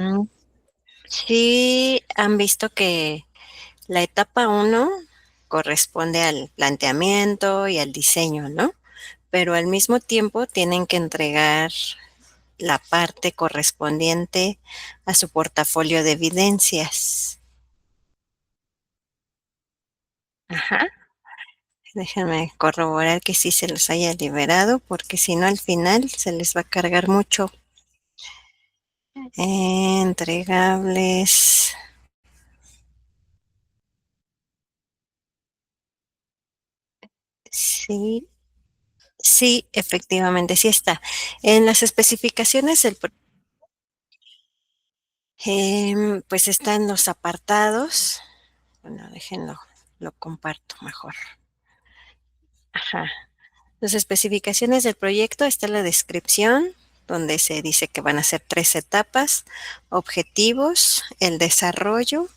Mm, sí han visto que la etapa uno corresponde al planteamiento y al diseño, ¿no? Pero al mismo tiempo tienen que entregar la parte correspondiente a su portafolio de evidencias. Ajá. Déjenme corroborar que sí se los haya liberado, porque si no al final se les va a cargar mucho. Entregables. Sí, sí, efectivamente, sí está. En las especificaciones pues están los apartados. Bueno, déjenlo, lo comparto mejor. Ajá. Las especificaciones del proyecto está la descripción, donde se dice que van a ser 3 etapas, objetivos, el desarrollo,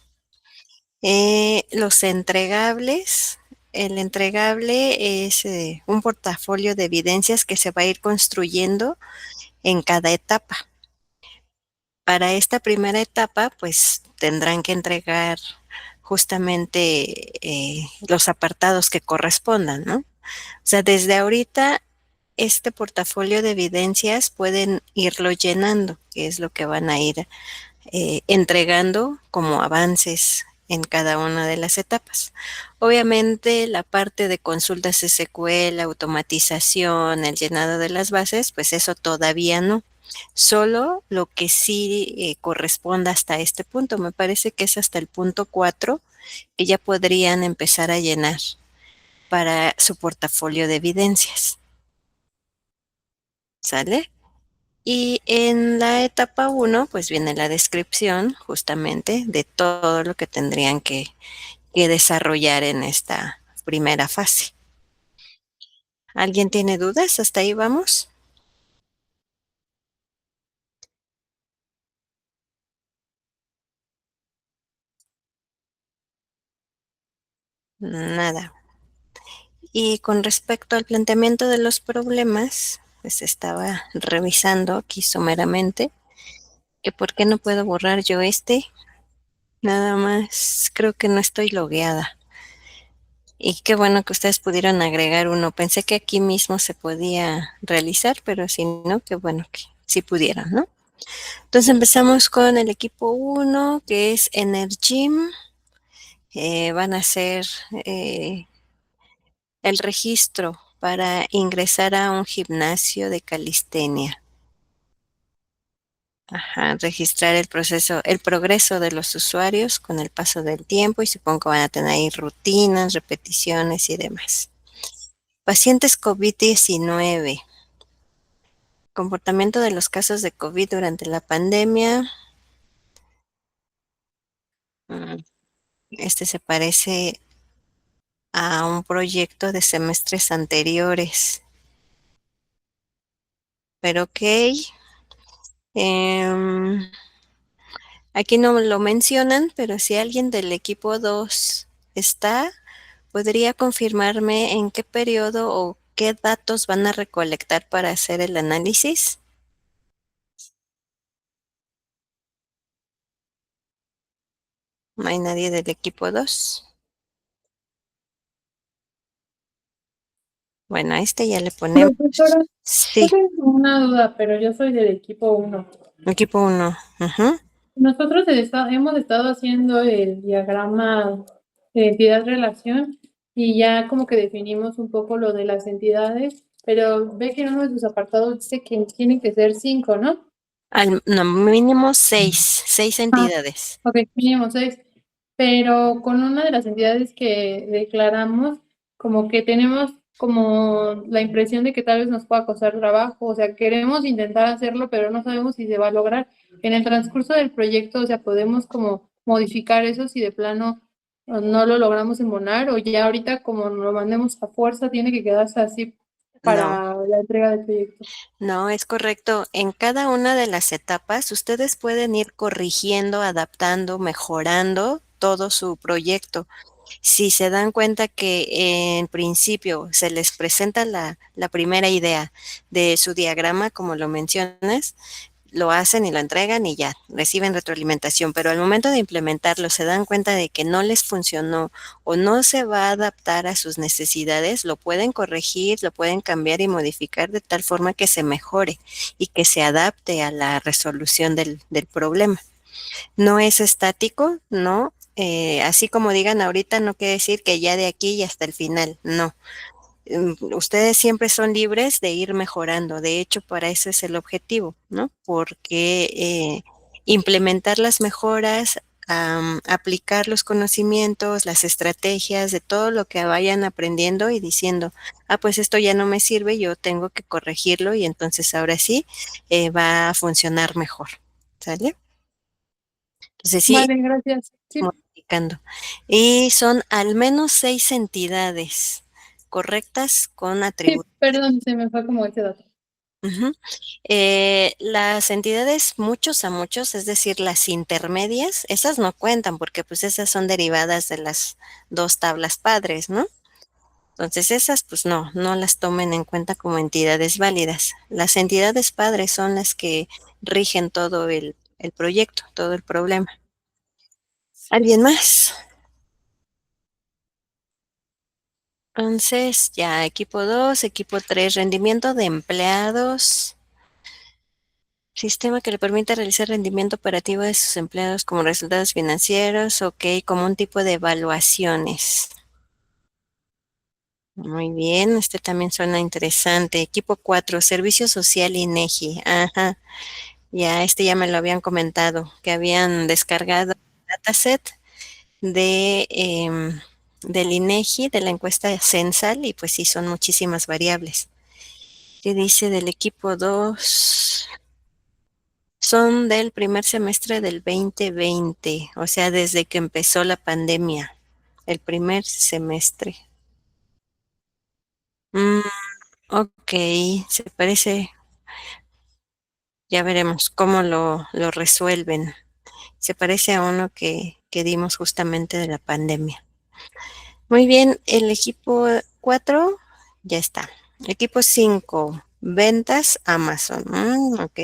los entregables. El entregable es un portafolio de evidencias que se va a ir construyendo en cada etapa. Para esta primera etapa, pues tendrán que entregar justamente los apartados que correspondan, ¿no? O sea, desde ahorita este portafolio de evidencias pueden irlo llenando, que es lo que van a ir entregando como avances en cada una de las etapas. Obviamente la parte de consultas SQL, automatización, el llenado de las bases, pues eso todavía no. Solo lo que sí corresponda hasta este punto, me parece que es hasta el punto 4 que ya podrían empezar a llenar para su portafolio de evidencias. ¿Sale? Y en la etapa uno, pues viene la descripción justamente de todo lo que tendrían que desarrollar en esta primera fase. ¿Alguien tiene dudas? ¿Hasta ahí vamos? Nada. Y con respecto al planteamiento de los problemas, pues estaba revisando aquí someramente que por qué no puedo borrar yo este. Nada más, creo que no estoy logueada. Y qué bueno que ustedes pudieron agregar uno. Pensé que aquí mismo se podía realizar, pero si no, qué bueno que sí pudieron, ¿no? Entonces empezamos con el equipo uno, que es Energym. Van a hacer eh, el registro para ingresar a un gimnasio de calistenia. Ajá, registrar el proceso, el progreso de los usuarios con el paso del tiempo y supongo que van a tener ahí rutinas, repeticiones y demás. Pacientes COVID-19. Comportamiento de los casos de COVID durante la pandemia. Mm, Este se parece a un proyecto de semestres anteriores, pero ok. Em, Aquí no lo mencionan, pero si alguien del equipo 2 está, ¿podría confirmarme en qué periodo o qué datos van a recolectar para hacer el análisis? No hay nadie del equipo 2. Bueno, a este ya le ponemos. Profesora, yo Sí, tengo una duda, pero yo soy del equipo uno. equipo 1. Nosotros hemos estado haciendo el diagrama de entidad-relación y ya como que definimos un poco lo de las entidades, pero ve que en uno de sus apartados dice que tienen que ser 5, ¿no? No, mínimo 6 Ah, entidades. ok, mínimo 6. Pero con una de las entidades que declaramos, como que tenemos como la impresión de que tal vez nos pueda costar trabajo, o sea, queremos intentar hacerlo, pero no sabemos si se va a lograr. En el transcurso del proyecto, o sea, podemos como modificar eso si de plano no lo logramos embonar, o ya ahorita como lo mandemos a fuerza, tiene que quedarse así No, para la entrega del proyecto. no, es correcto. En cada una de las etapas ustedes pueden ir corrigiendo, adaptando, mejorando todo su proyecto. Si se dan cuenta que en principio se les presenta la primera idea de su diagrama, como lo mencionas, lo hacen y lo entregan y ya, reciben retroalimentación, pero al momento de implementarlo se dan cuenta de que no les funcionó o no se va a adaptar a sus necesidades, lo pueden corregir, lo pueden cambiar y modificar de tal forma que se mejore y que se adapte a la resolución del problema. No es estático, no. Así como digan ahorita, no quiere decir que ya de aquí y hasta el final, no. Ustedes siempre son libres de ir mejorando. De hecho, para eso es el objetivo, ¿no? Porque implementar las mejoras, aplicar los conocimientos, las estrategias de todo lo que vayan aprendiendo y diciendo, ah, pues esto ya no me sirve, yo tengo que corregirlo y entonces ahora sí va a funcionar mejor. ¿Sale? Entonces sí, Vale, gracias. Sí, modificando. Y son al menos 6 entidades correctas con sí, atributos. perdón, se me fue como ese dato. Ujú. Las entidades muchos a muchos, es decir, las intermedias, esas no cuentan porque pues esas son derivadas de las dos tablas padres, ¿no? Entonces esas pues no, no las tomen en cuenta como entidades válidas. Las entidades padres son las que rigen todo el proyecto, todo el problema. ¿Alguien más? Entonces, ya equipo 2, equipo 3, rendimiento de empleados, sistema que le permite realizar rendimiento operativo de sus empleados como resultados financieros, ok, como un tipo de evaluaciones. Muy bien, este también suena interesante. Equipo 4, servicio social INEGI. Ajá, ya este ya me lo habían comentado, que habían descargado el dataset de, del INEGI, de la encuesta censal, y pues sí, son muchísimas variables. ¿Qué dice del equipo 2? Son del primer semestre del 2020, o sea, desde que empezó la pandemia, el primer semestre. Mm, ok, se parece, ya veremos cómo lo resuelven. Se parece a uno que dimos justamente de la pandemia. Muy bien, el equipo 4 ya está. Equipo 5, ventas Amazon. Ok.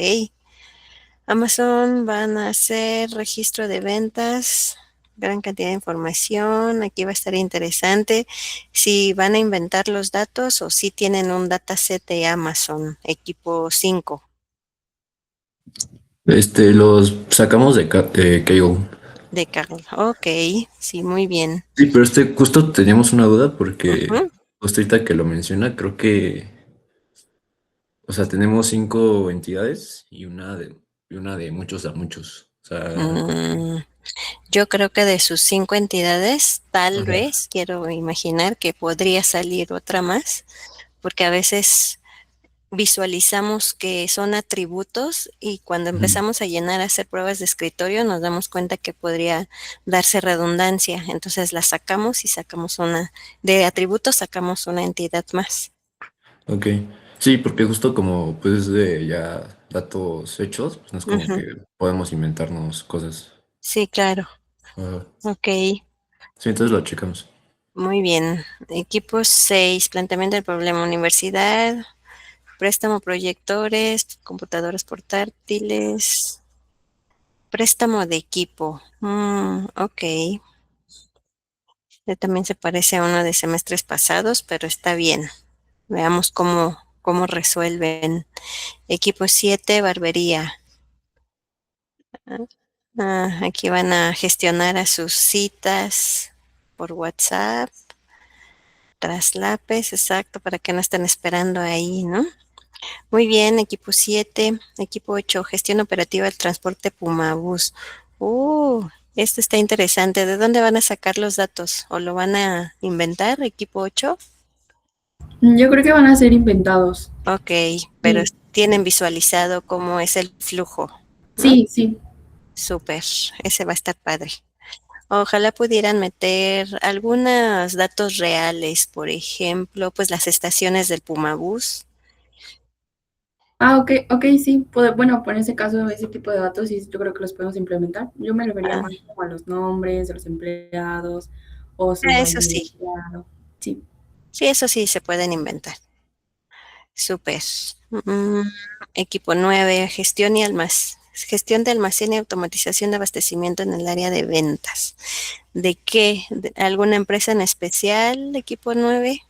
Amazon van a hacer registro de ventas, gran cantidad de información. Aquí va a estar interesante si van a inventar los datos o si tienen un dataset de Amazon, equipo 5 Los sacamos de Kaggle. de Carl. Ok, sí, muy bien. Sí, pero justo teníamos una duda porque Ujú. justo ahorita que lo menciona, creo que, o sea, tenemos 5 entidades y una de muchos a muchos. O sea, Mm, yo creo que de sus 5 entidades, tal ajá. vez, quiero imaginar que podría salir otra más, porque a veces visualizamos que son atributos y cuando Ujú. empezamos a llenar, a hacer pruebas de escritorio, nos damos cuenta que podría darse redundancia. Entonces la sacamos y sacamos de atributos sacamos una entidad más. Ok. Sí, porque justo como pues es de ya datos hechos, pues no es como Ujú. que podemos inventarnos cosas. Sí, claro. Ajá. Ok, Sí, entonces lo checamos. muy bien. Equipo 6, planteamiento del problema, universidad, préstamo proyectores, computadoras portátiles, préstamo de equipo. Ok. También se parece a uno de semestres pasados, pero está bien. Veamos cómo resuelven. Equipo 7, barbería. Aquí van a gestionar a sus citas por WhatsApp, traslapes, exacto, para que no estén esperando ahí, ¿no? Muy bien, equipo 7, equipo 8, gestión operativa del transporte Pumabús. Este está interesante. ¿De dónde van a sacar los datos? ¿O lo van a inventar, equipo 8? Yo creo que van a ser inventados. Ok, pero Sí, tienen visualizado cómo es el flujo, ¿no? sí, sí. Súper, ese va a estar padre. Ojalá pudieran meter algunos datos reales, por ejemplo, pues las estaciones del Pumabús. Ah, ok, ok, sí. Bueno, por ese caso, ese tipo de datos, sí, yo creo que los podemos implementar. Yo me refería Ah, más como a los nombres de los empleados o su eso año de sí, empleado. Sí. sí, eso sí se pueden inventar. Súper. Mm, Equipo 9, gestión de almacén y automatización de abastecimiento en el área de ventas. ¿De qué? ¿De alguna empresa en especial, equipo 9?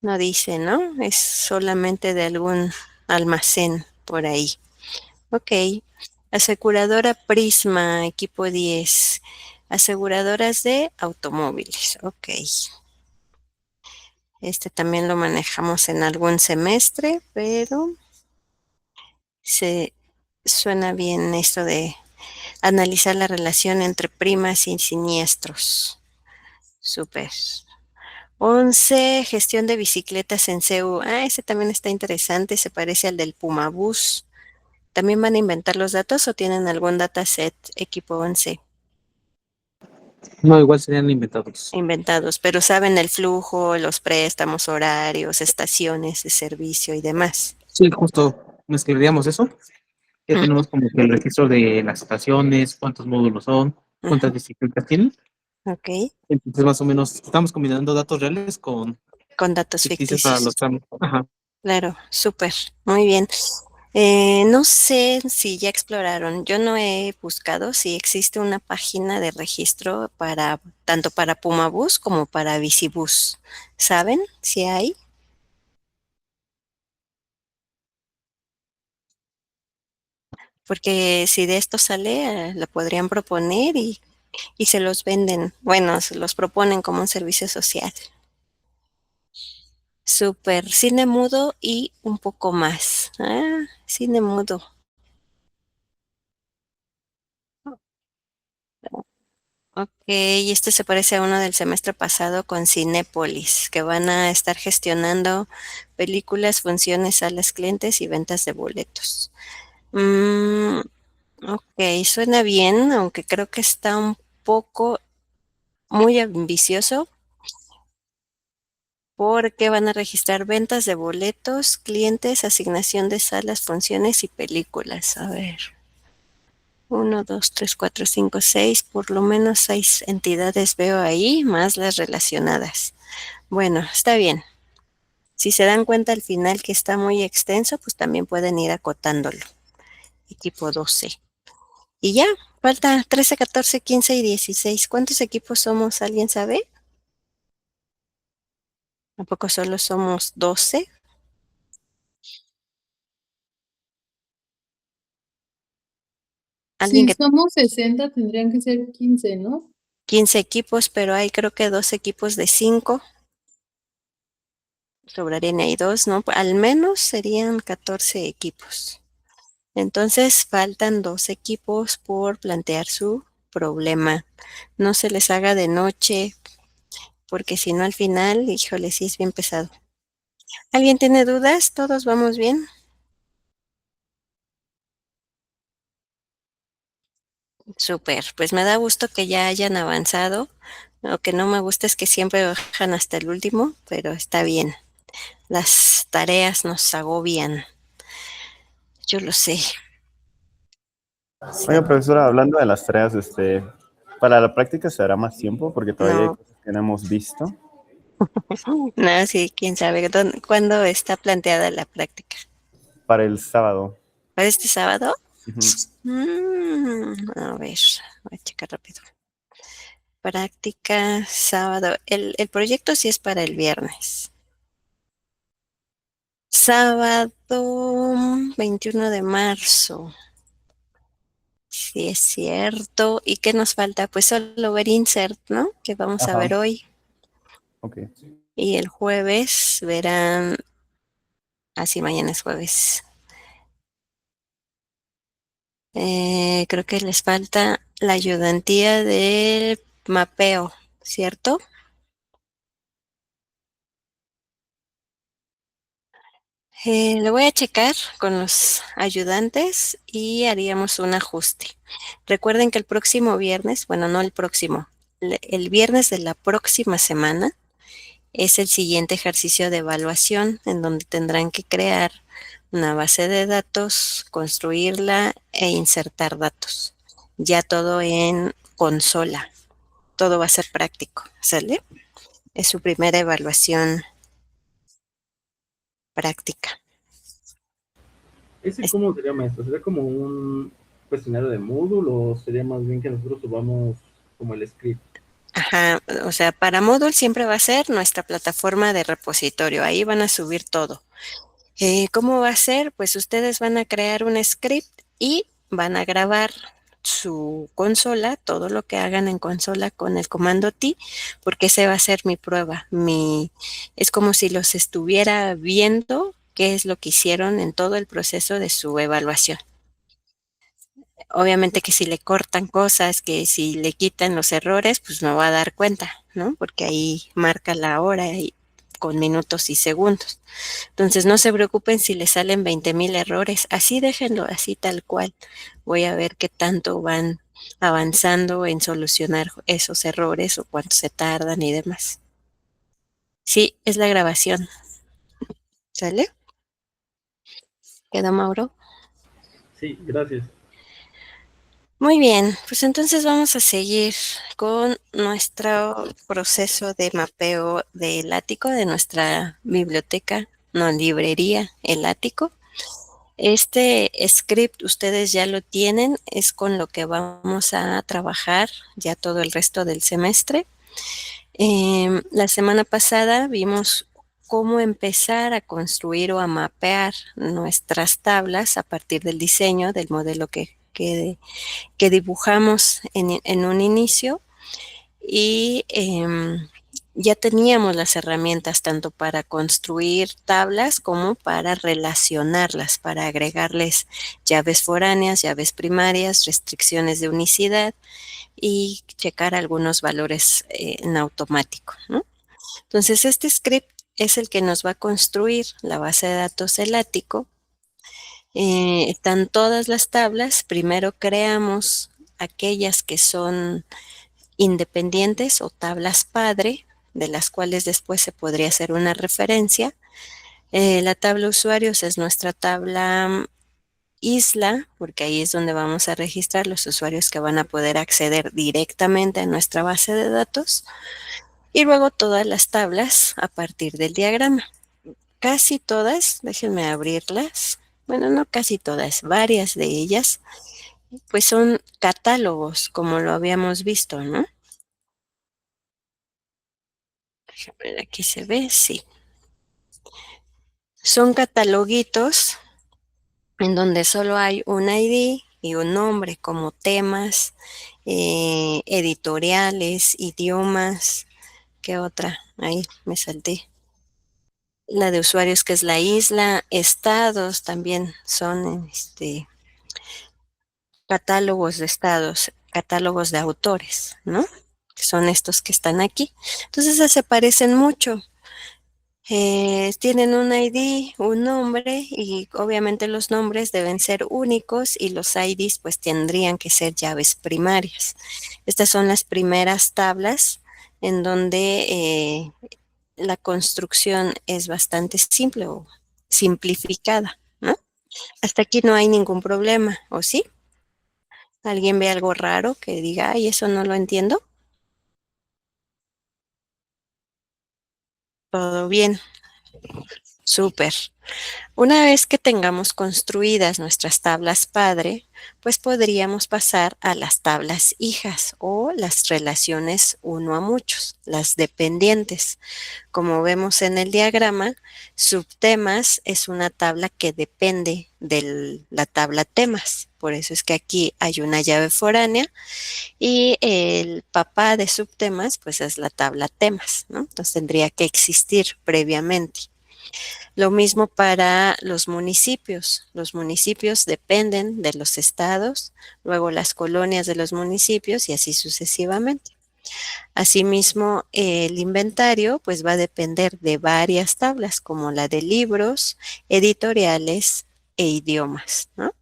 No dice, ¿no? Es solamente de algún almacén por ahí. Ok. Aseguradora Prisma, equipo 10. Aseguradoras de automóviles. Ok. Este también lo manejamos en algún semestre, pero se suena bien esto de analizar la relación entre primas y siniestros. Súper. 11, gestión de bicicletas en CEU. Ese también está interesante, se parece al del Pumabús. ¿También van a inventar los datos o tienen algún dataset equipo 11 No, igual serían inventados. inventados, pero saben el flujo, los préstamos, horarios, estaciones de servicio y demás? Sí, justo mezclaríamos eso. Ya Mm, tenemos como que el registro de las estaciones, cuántos módulos son, ujú, cuántas bicicletas tienen. ok, Entonces, más o menos, estamos combinando datos reales con con datos ficticios para ficticios. los trámites. Ajá. Claro, súper, muy bien. No sé si ya exploraron, yo no he buscado si existe una página de registro para tanto para Pumabús como para Bicibús. ¿Saben si hay? Porque si de esto sale, la podrían proponer y se los venden. Bueno, se los proponen como un servicio social. Súper, cine mudo y un poco más. Cine mudo. Ok, y este se parece a uno del semestre pasado con Cinépolis, que van a estar gestionando películas, funciones, salas clientes y ventas de boletos. Mm, ok, suena bien, aunque creo que está un poco muy ambicioso porque van a registrar ventas de boletos, clientes, asignación de salas, funciones y películas. A ver, uno, dos, tres, cuatro, cinco, seis, por lo menos 6 entidades veo ahí, más las relacionadas. Bueno, está bien. Si se dan cuenta al final que está muy extenso, pues también pueden ir acotándolo. Equipo 12. Y ya, falta 13, 14, 15 y 16. ¿Cuántos equipos somos? ¿Alguien sabe? ¿A poco solo somos 12? Alguien Si que somos 60 tendrían que ser 15, ¿no? 15 equipos, pero hay creo que 2 equipos de 5. Sobrarían ahí 2, ¿no? Al menos serían 14 equipos. Entonces faltan 2 equipos por plantear su problema. No se les haga de noche, porque si no al final, híjole, sí es bien pesado. ¿Alguien tiene dudas? ¿Todos vamos bien? Súper, pues me da gusto que ya hayan avanzado. Lo que no me gusta es que siempre bajan hasta el último, pero está bien. Las tareas nos agobian. Yo lo sé. Oiga, profesora, hablando de las tareas, para la práctica se dará más tiempo porque todavía hay No, cosas que no hemos visto. no, sí, quién sabe cuándo está planteada la práctica. Para el sábado. ¿Para este sábado? Ujú. A ver, voy a checar rápido. Práctica sábado. El proyecto sí es para el viernes. Sábado 21 de marzo. Sí, es cierto. ¿Y qué nos falta? Pues solo ver insert, ¿no? Que vamos a Ajá, ver hoy. ok. Y el jueves verán, así mañana es jueves. Creo que les falta la ayudantía del mapeo, ¿cierto? Lo voy a checar con los ayudantes y haríamos un ajuste. Recuerden que el próximo viernes, bueno, no el próximo, el viernes de la próxima semana es el siguiente ejercicio de evaluación en donde tendrán que crear una base de datos, construirla e insertar datos. Ya todo en consola. Todo va a ser práctico, ¿sale? Es su primera evaluación práctica. ¿Ese cómo sería, maestro? ¿Sería como un cuestionario de Moodle o sería más bien que nosotros subamos como el script? Ajá, o sea, para Moodle siempre va a ser nuestra plataforma de repositorio. Ahí van a subir todo. ¿Cómo va a ser? Pues ustedes van a crear un script y van a grabar su consola, todo lo que hagan en consola con el comando T, porque ese va a ser mi prueba. Es como si los estuviera viendo qué es lo que hicieron en todo el proceso de su evaluación. Obviamente que si le cortan cosas, que si le quitan los errores, pues me va a dar cuenta, ¿no? Porque ahí marca la hora y con minutos y segundos. Entonces no se preocupen si le salen 20,000 errores, así déjenlo, así tal cual. Voy a ver qué tanto van avanzando en solucionar esos errores o cuánto se tardan y demás. Sí, es la grabación. ¿Sale? ¿Quedó, Mauro? Sí, gracias. Muy bien, pues entonces vamos a seguir con nuestro proceso de mapeo del ático de nuestra biblioteca, no, librería, el ático. Este script ustedes ya lo tienen, es con lo que vamos a trabajar ya todo el resto del semestre. La semana pasada vimos cómo empezar a construir o a mapear nuestras tablas a partir del diseño del modelo que dibujamos en un inicio y ya teníamos las herramientas tanto para construir tablas como para relacionarlas, para agregarles llaves foráneas, llaves primarias, restricciones de unicidad y checar algunos valores en automático, ¿no? Entonces, este script es el que nos va a construir la base de datos del ático. Están todas las tablas. Primero creamos aquellas que son independientes o tablas padre, de las cuales después se podría hacer una referencia. La tabla usuarios es nuestra tabla isla, porque ahí es donde vamos a registrar los usuarios que van a poder acceder directamente a nuestra base de datos. Y luego todas las tablas a partir del diagrama. Casi todas, déjenme abrirlas. Bueno, no casi todas, varias de ellas, pues son catálogos, como lo habíamos visto, ¿no? Aquí se ve, sí. Son cataloguitos en donde solo hay un ID y un nombre como temas, editoriales, idiomas. ¿Qué otra? Ahí me salté. La de usuarios que es la isla, estados también son catálogos de estados, catálogos de autores, ¿no? Son estos que están aquí. Entonces se parecen mucho. Tienen un ID, un nombre y obviamente los nombres deben ser únicos y los IDs pues tendrían que ser llaves primarias. Estas son las primeras tablas en donde la construcción es bastante simple o simplificada, ¿no? Hasta aquí no hay ningún problema, ¿o sí? ¿Alguien ve algo raro que diga, ay, eso no lo entiendo? Todo bien, súper. Una vez que tengamos construidas nuestras tablas padre, pues podríamos pasar a las tablas hijas o las relaciones uno a muchos, las dependientes. Como vemos en el diagrama, subtemas es una tabla que depende de la tabla temas. Por eso es que aquí hay una llave foránea y el papá de subtemas pues es la tabla temas, ¿no? Entonces tendría que existir previamente. Lo mismo para los municipios. Los municipios dependen de los estados, luego las colonias de los municipios y así sucesivamente. Asimismo, el inventario pues va a depender de varias tablas, como la de libros, editoriales e idiomas, ¿no?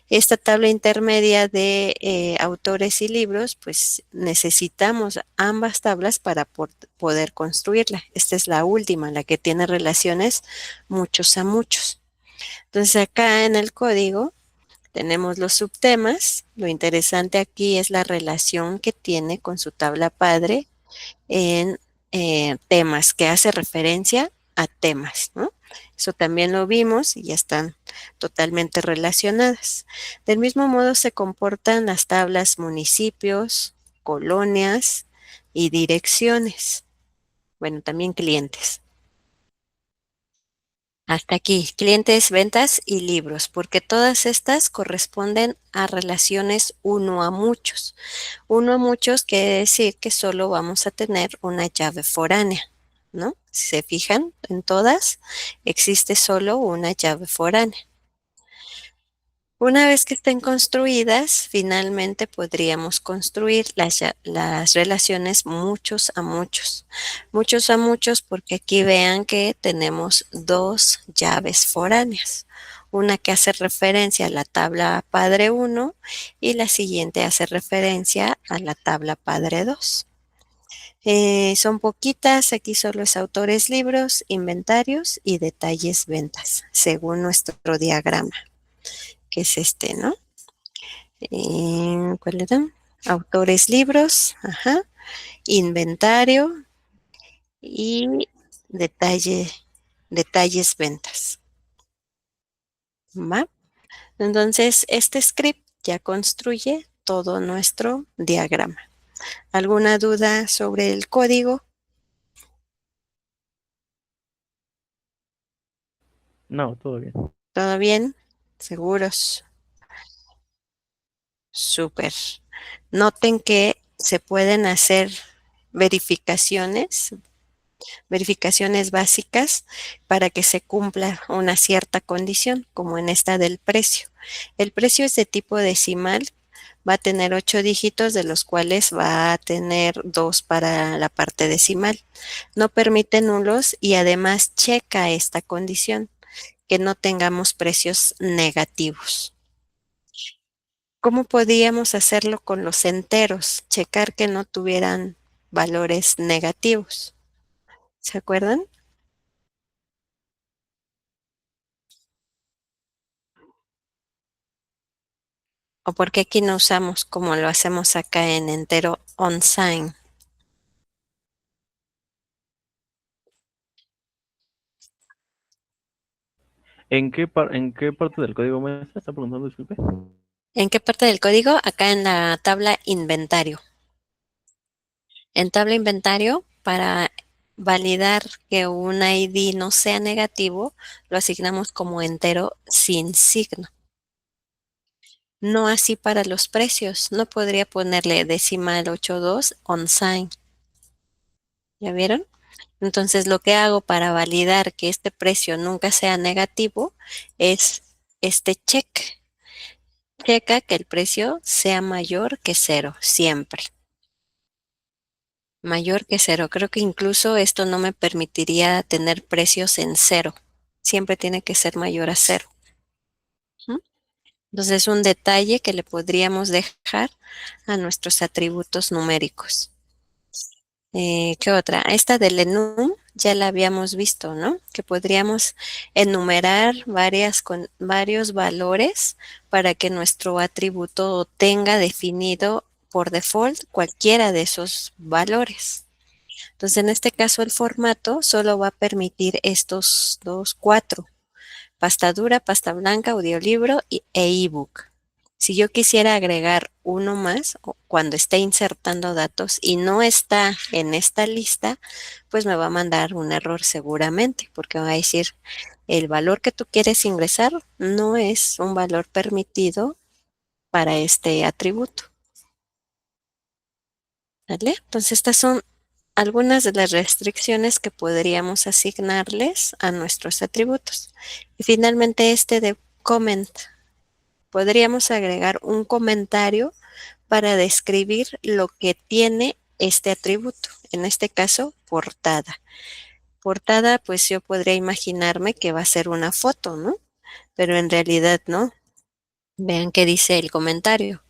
Esta tabla intermedia de autores y libros, pues necesitamos ambas tablas para poder construirla. Esta es la última, la que tiene relaciones muchos a muchos. Entonces acá en el código tenemos los subtemas. Lo interesante aquí es la relación que tiene con su tabla padre en temas, que hace referencia a temas, ¿no? Eso también lo vimos y ya están totalmente relacionadas. Del mismo modo se comportan las tablas municipios, colonias y direcciones. Bueno, también clientes. Hasta aquí, clientes, ventas y libros, porque todas estas corresponden a relaciones uno a muchos. Uno a muchos quiere decir que solo vamos a tener una llave foránea, ¿no? Si se fijan, en todas existe solo una llave foránea. Una vez que estén construidas, finalmente podríamos construir las relaciones muchos a muchos. Muchos a muchos porque aquí vean que tenemos dos llaves foráneas. Una que hace referencia a la tabla padre 1 y la siguiente hace referencia a la tabla padre 2. Son poquitas, aquí solo es autores, libros, inventarios y detalles ventas, según nuestro diagrama, que es este, ¿no? ¿Cuál era? Autores, libros, ajá, inventario y detalles ventas. ¿Va? Entonces, este script ya construye todo nuestro diagrama. ¿Alguna duda sobre el código? No, todo bien. ¿Todo bien? ¿Seguros? Súper. Noten que se pueden hacer verificaciones básicas para que se cumpla una cierta condición, como en esta del precio. El precio es de tipo decimal, va a tener 8 dígitos, de los cuales va a tener 2 para la parte decimal. No permite nulos y además checa esta condición, que no tengamos precios negativos. ¿Cómo podíamos hacerlo con los enteros? Checar que no tuvieran valores negativos. ¿Se acuerdan? ¿O por qué aquí no usamos como lo hacemos acá en entero unsigned? En qué parte del código me está preguntando, disculpe? ¿En qué parte del código? Acá en la tabla inventario. En tabla inventario, para validar que un ID no sea negativo, lo asignamos como entero sin signo. No así para los precios. No podría ponerle decimal 82 unsigned. ¿Ya vieron? Entonces, lo que hago para validar que este precio nunca sea negativo es este check. Checa que el precio sea mayor que cero, siempre. Mayor que cero. Creo que incluso esto no me permitiría tener precios en cero. Siempre tiene que ser mayor a cero. ¿Mm? Entonces, es un detalle que le podríamos dejar a nuestros atributos numéricos. ¿Qué otra? Esta del enum ya la habíamos visto, ¿no? Que podríamos enumerar varios valores para que nuestro atributo tenga definido por default cualquiera de esos valores. Entonces, en este caso, el formato solo va a permitir estos cuatro: pasta dura, pasta blanca, audiolibro e ebook. Si yo quisiera agregar uno más cuando esté insertando datos y no está en esta lista, pues me va a mandar un error seguramente, porque va a decir el valor que tú quieres ingresar no es un valor permitido para este atributo. ¿Vale? Entonces estas son algunas de las restricciones que podríamos asignarles a nuestros atributos. Y finalmente este de comment. Podríamos agregar un comentario para describir lo que tiene este atributo, en este caso, portada. Portada, pues yo podría imaginarme que va a ser una foto, ¿no? Pero en realidad no. Vean qué dice el comentario.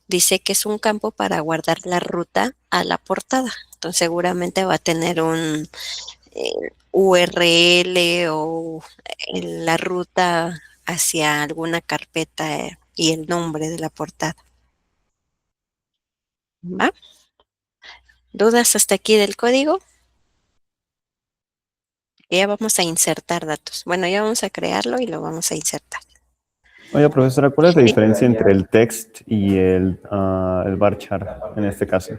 Dice que es un campo para guardar la ruta a la portada. Entonces seguramente va a tener un URL o la ruta hacia alguna carpeta y el nombre de la portada. ¿Va? ¿Dudas hasta aquí del código? Y ya vamos a insertar datos. Bueno, ya vamos a crearlo y lo vamos a insertar. Oye, profesora, ¿cuál es la diferencia entre el text y el varchar en este caso?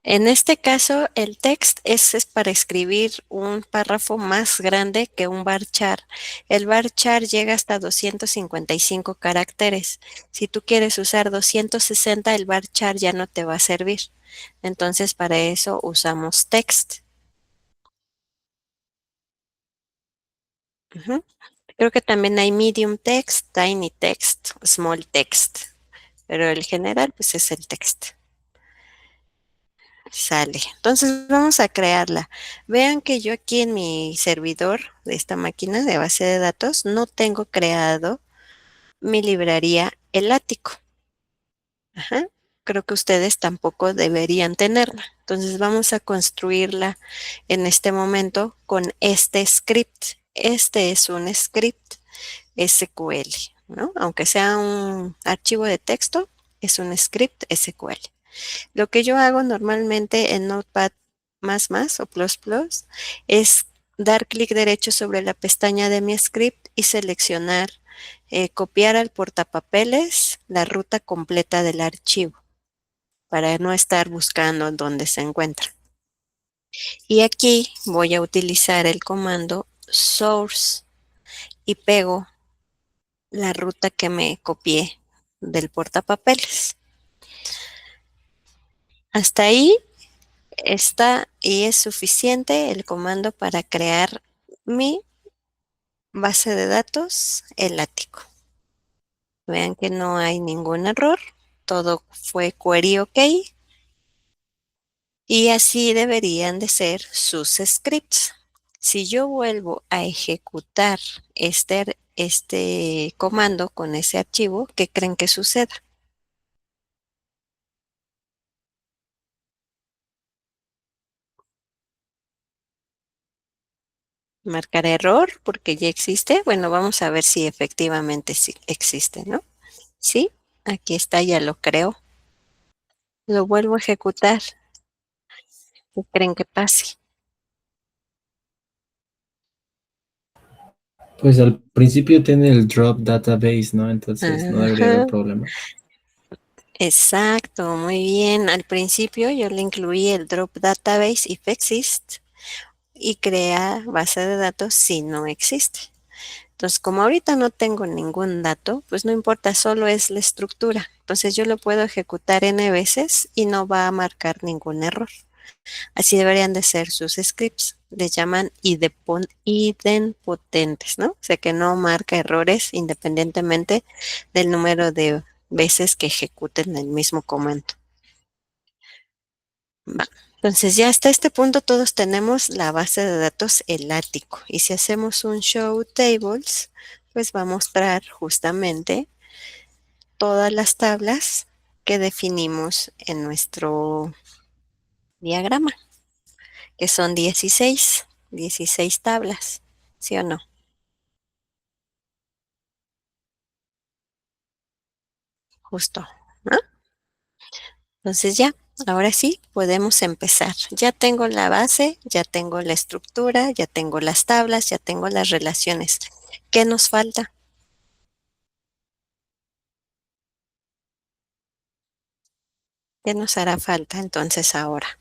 En este caso, el text es para escribir un párrafo más grande que un varchar. El varchar llega hasta 255 caracteres. Si tú quieres usar 260, el varchar ya no te va a servir. Entonces, para eso usamos text. Ujú. Creo que también hay medium text, tiny text, small text, pero el general pues es el text. Sale. Entonces vamos a crearla. Vean que yo aquí en mi servidor de esta máquina de base de datos no tengo creado mi librería El Ático. Ajá. Creo que ustedes tampoco deberían tenerla. Entonces vamos a construirla en este momento con este script. Este es un script SQL, ¿no? Aunque sea un archivo de texto, es un script SQL. Lo que yo hago normalmente en Notepad++ o plus plus es dar clic derecho sobre la pestaña de mi script y seleccionar copiar al portapapeles la ruta completa del archivo para no estar buscando dónde se encuentra. Y aquí voy a utilizar el comando source y pego la ruta que me copié del portapapeles. Hasta ahí está y es suficiente el comando para crear mi base de datos, el ático. Vean que no hay ningún error, todo fue query ok. Y así deberían de ser sus scripts. Si yo vuelvo a ejecutar este comando con ese archivo, ¿qué creen que suceda? Marcar error porque ya existe. Bueno, vamos a ver si efectivamente sí existe, ¿no? Sí, aquí está, ya lo creo. Lo vuelvo a ejecutar. ¿Qué creen que pase? Pues al principio tiene el drop database, ¿no? Entonces no debería haber Ajá, problema. exacto, muy bien. Al principio yo le incluí el drop database if exist y crea base de datos si no existe. Entonces, como ahorita no tengo ningún dato, pues no importa, solo es la estructura. Entonces yo lo puedo ejecutar n veces y no va a marcar ningún error. Así deberían de ser sus scripts. Les llaman idempotentes, ¿no? O sea que no marca errores independientemente del número de veces que ejecuten el mismo comando. Va. Entonces ya hasta este punto todos tenemos la base de datos el ático. Y si hacemos un show tables, pues va a mostrar justamente todas las tablas que definimos en nuestro diagrama, que son 16 tablas, ¿sí o no? Justo, ¿no? Entonces ya, ahora sí, podemos empezar. Ya tengo la base, ya tengo la estructura, ya tengo las tablas, ya tengo las relaciones. ¿Qué nos falta? ¿Qué nos hará falta entonces ahora?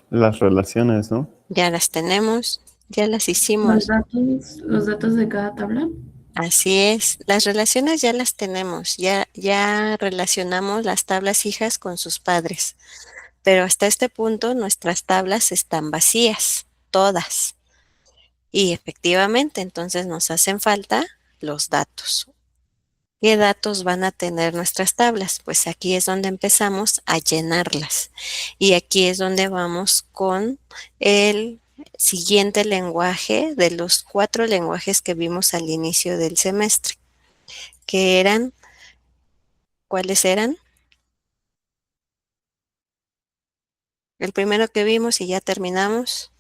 Las relaciones, ¿no? Ya las tenemos, ya las hicimos. Los datos de cada tabla. Así es, las relaciones ya las tenemos, ya relacionamos las tablas hijas con sus padres, pero hasta este punto nuestras tablas están vacías, todas. Y efectivamente, entonces nos hacen falta los datos. ¿Qué datos van a tener nuestras tablas? Pues aquí es donde empezamos a llenarlas. Y aquí es donde vamos con el siguiente lenguaje de los 4 lenguajes que vimos al inicio del semestre, que eran, ¿cuáles eran? El primero que vimos y ya terminamos,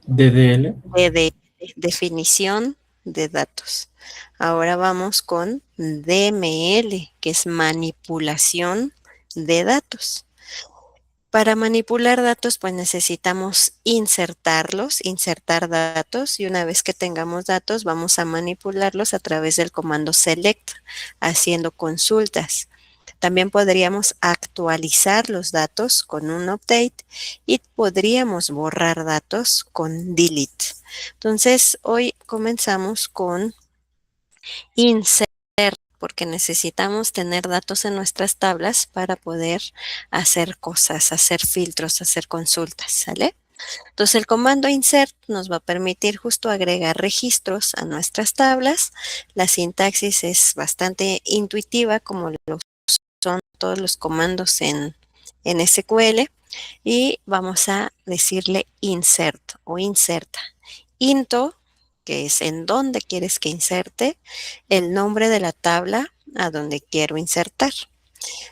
DDL. de definición de datos. Ahora vamos con DML, que es manipulación de datos. Para manipular datos, pues necesitamos insertarlos, insertar datos, y una vez que tengamos datos, vamos a manipularlos a través del comando select, haciendo consultas. También podríamos actualizar los datos con un update y podríamos borrar datos con delete. Entonces, hoy comenzamos con insert, porque necesitamos tener datos en nuestras tablas para poder hacer cosas, hacer filtros, hacer consultas, ¿sale? Entonces el comando insert nos va a permitir justo agregar registros a nuestras tablas. La sintaxis es bastante intuitiva, como lo son todos los comandos en SQL, y vamos a decirle insert o inserta. Into, que es en dónde quieres que inserte, el nombre de la tabla a donde quiero insertar.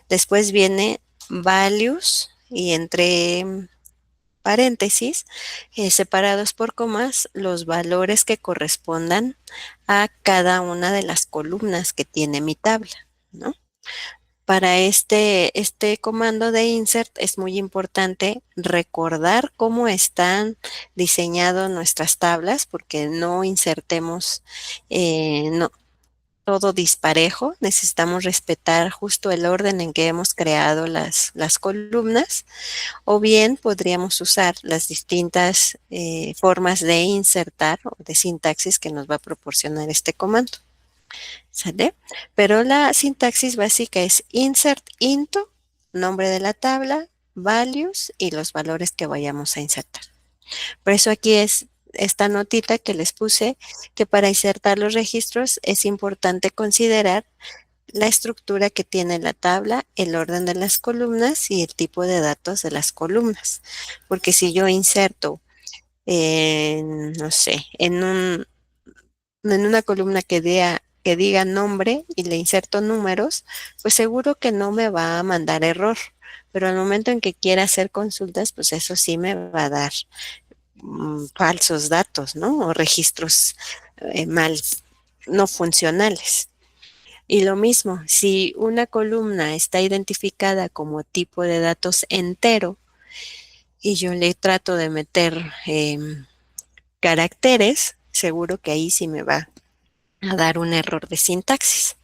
Después viene values, y entre paréntesis, separados por comas, los valores que correspondan a cada una de las columnas que tiene mi tabla, ¿no? Para este comando de insert es muy importante recordar cómo están diseñadas nuestras tablas, porque no insertemos todo disparejo. Necesitamos respetar justo el orden en que hemos creado las columnas, o bien podríamos usar las distintas formas de insertar o de sintaxis que nos va a proporcionar este comando. ¿Sale? Pero la sintaxis básica es insert into, nombre de la tabla, values y los valores que vayamos a insertar. Por eso aquí es esta notita que les puse, que para insertar los registros es importante considerar la estructura que tiene la tabla, el orden de las columnas y el tipo de datos de las columnas. Porque si yo inserto, no sé, en una columna que diga nombre y le inserto números, pues seguro que no me va a mandar error. Pero al momento en que quiera hacer consultas, pues eso sí me va a dar falsos datos, ¿no? O registros no funcionales. Y lo mismo, si una columna está identificada como tipo de datos entero y yo le trato de meter caracteres, seguro que ahí sí me va a dar un error de sintaxis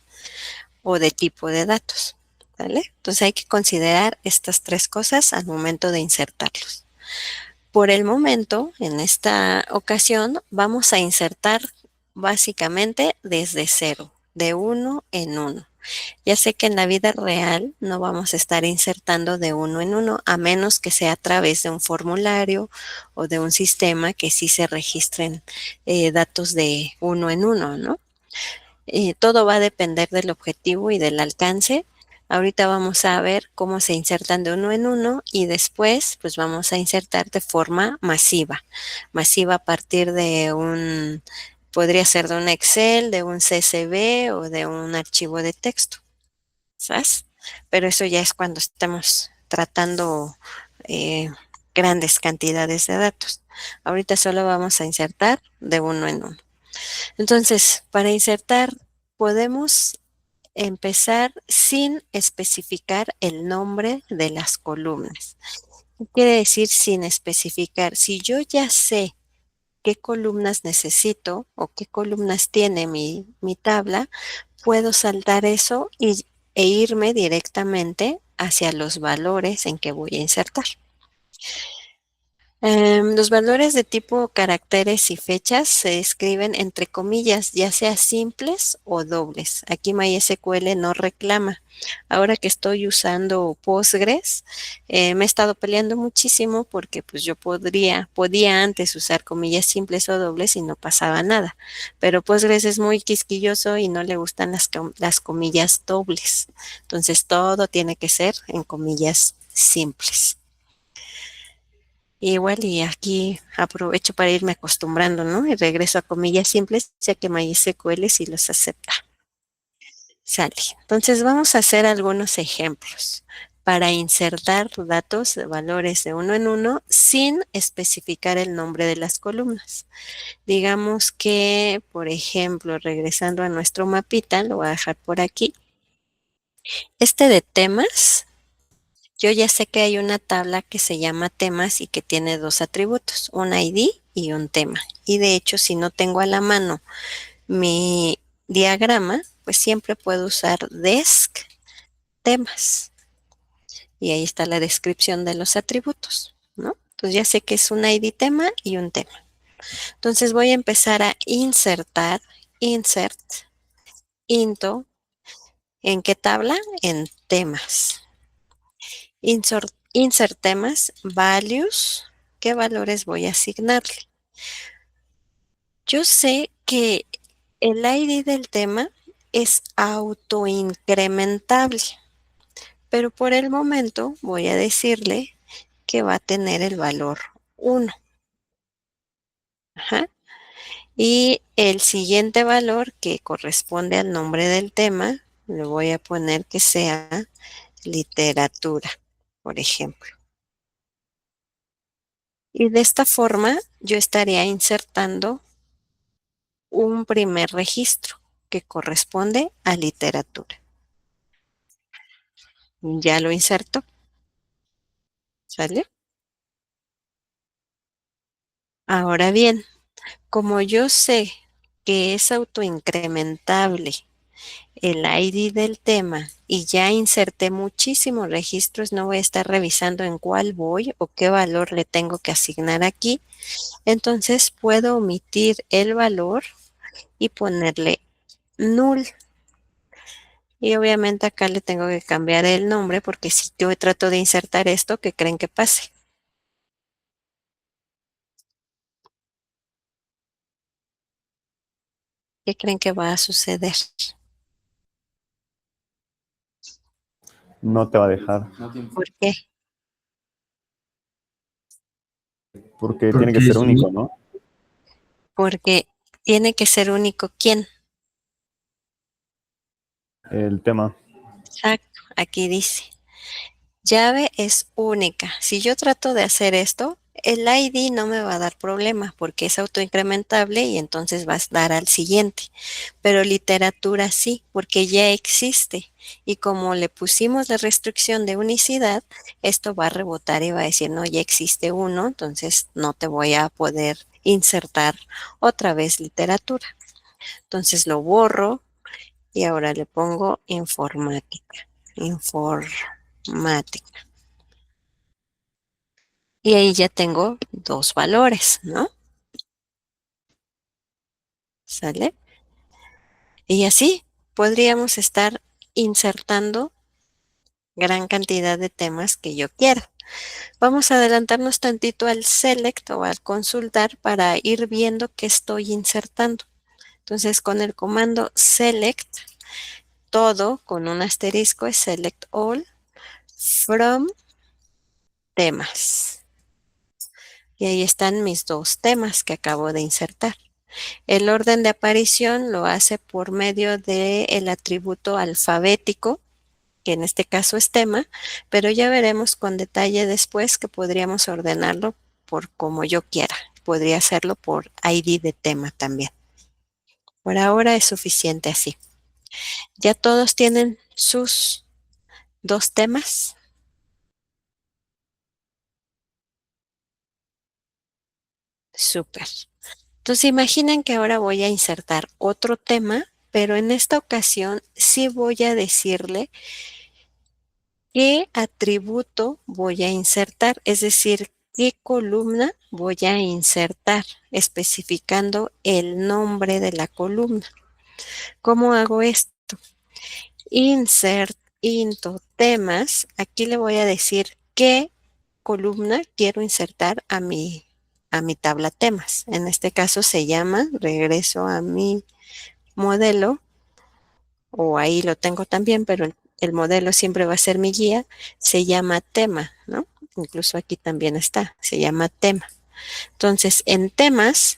o de tipo de datos, ¿vale? Entonces hay que considerar estas tres cosas al momento de insertarlos. Por el momento, en esta ocasión, vamos a insertar básicamente desde cero, de uno en uno. Ya sé que en la vida real no vamos a estar insertando de uno en uno, a menos que sea a través de un formulario o de un sistema que sí se registren datos de uno en uno, ¿no? Todo va a depender del objetivo y del alcance. Ahorita vamos a ver cómo se insertan de uno en uno y después pues vamos a insertar de forma masiva. Masiva a partir de podría ser de un Excel, de un CSV o de un archivo de texto, ¿sabes? Pero eso ya es cuando estamos tratando grandes cantidades de datos. Ahorita solo vamos a insertar de uno en uno. Entonces, para insertar podemos empezar sin especificar el nombre de las columnas. ¿Qué quiere decir sin especificar? Si yo ya sé qué columnas necesito o qué columnas tiene mi tabla, puedo saltar eso e irme directamente hacia los valores en que voy a insertar. Los valores de tipo caracteres y fechas se escriben entre comillas, ya sea simples o dobles. Aquí MySQL no reclama. Ahora que estoy usando Postgres, me he estado peleando muchísimo porque pues yo podía antes usar comillas simples o dobles y no pasaba nada. Pero Postgres es muy quisquilloso y no le gustan las comillas dobles. Entonces todo tiene que ser en comillas simples. Igual y aquí aprovecho para irme acostumbrando, ¿no? Y regreso a comillas simples, ya que MySQL sí los acepta. Sale. Entonces vamos a hacer algunos ejemplos. para insertar datos, valores de uno en uno sin especificar el nombre de las columnas. Digamos que, por ejemplo, regresando a nuestro mapita, lo voy a dejar por aquí. Este de temas, yo ya sé que hay una tabla que se llama temas y que tiene dos atributos, un ID y un tema. Y de hecho, si no tengo a la mano mi diagrama, pues siempre puedo usar desc temas. Y ahí está la descripción de los atributos, ¿no? Entonces ya sé que es un ID tema y un tema. Entonces voy a empezar a insertar, insert, into, ¿en qué tabla? En temas. Insert temas, values, ¿qué valores voy a asignarle? Yo sé que el ID del tema es autoincrementable, pero por el momento voy a decirle que va a tener el valor 1. Ajá. Y el siguiente valor que corresponde al nombre del tema, le voy a poner que sea literatura, por ejemplo. Y de esta forma yo estaría insertando un primer registro que corresponde a literatura. Ya lo inserto. ¿Sale? Ahora bien, como yo sé que es autoincrementable el ID del tema y ya inserté muchísimos registros, no voy a estar revisando en cuál voy o qué valor le tengo que asignar aquí. Entonces puedo omitir el valor y ponerle null. Y obviamente acá le tengo que cambiar el nombre porque si yo trato de insertar esto, ¿qué creen que pase? ¿Qué creen que va a suceder? No te va a dejar, ¿Por qué? porque tiene Porque que ser es único, ¿no? Porque tiene que ser único. ¿Quién? El tema. Exacto, aquí dice. Llave es única. Si yo trato de hacer esto, el ID no me va a dar problema porque es autoincrementable y entonces va a dar al siguiente. Pero literatura sí, porque ya existe. Y como le pusimos la restricción de unicidad, esto va a rebotar y va a decir, no, ya existe uno, entonces no te voy a poder insertar otra vez literatura. Entonces lo borro y ahora le pongo informática. Informática. Y ahí ya tengo dos valores, ¿no? ¿Sale? Y así podríamos estar insertando gran cantidad de temas que yo quiera. Vamos a adelantarnos tantito al select o al consultar para ir viendo qué estoy insertando. Entonces, con el comando select, todo con un asterisco es select all from temas. Y ahí están mis dos temas que acabo de insertar. El orden de aparición lo hace por medio del atributo alfabético, que en este caso es tema, pero ya veremos con detalle después que podríamos ordenarlo por como yo quiera. Podría hacerlo por ID de tema también. Por ahora es suficiente así. ¿Ya todos tienen sus dos temas? Súper. Entonces imaginen que ahora voy a insertar otro tema, pero en esta ocasión sí voy a decirle qué atributo voy a insertar, es decir, qué columna voy a insertar, especificando el nombre de la columna. ¿Cómo hago esto? Insert into temas. Aquí le voy a decir qué columna quiero insertar a mi tabla temas. En este caso se llama, regreso a mi modelo, o ahí lo tengo también, pero el modelo siempre va a ser mi guía, se llama tema, ¿no? Incluso aquí también está, se llama tema. Entonces, en temas